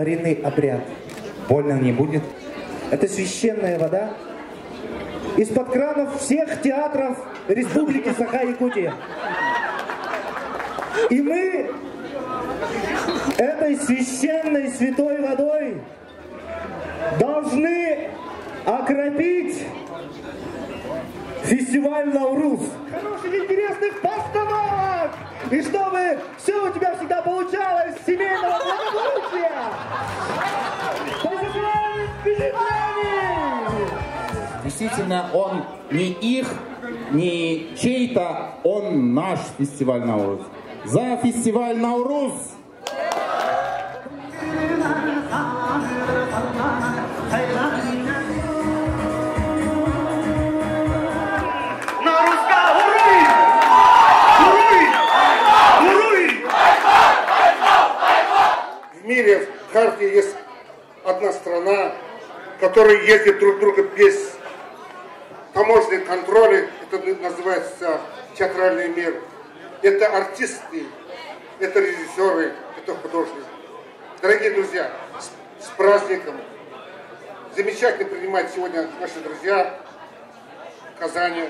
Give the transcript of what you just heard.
старинный обряд. Больно не будет? Это священная вода из-под кранов всех театров Республики Саха-Якутия. И мы этой священной святой водой должны окропить фестиваль Наурус. Хороших, интересных постановок! И чтобы все у тебя всегда получалось, семейного благополучия! Позитивных впечатлений! Действительно, он не их, не чей-то, он наш фестиваль Наурус. За фестиваль Наурус! В мире, в карте есть одна страна, которая ездит друг друга без таможенного контроля. Это называется театральный мир. Это артисты, это режиссеры, это художники. Дорогие друзья, с праздником! Замечательно принимать сегодня наши друзья в Казани.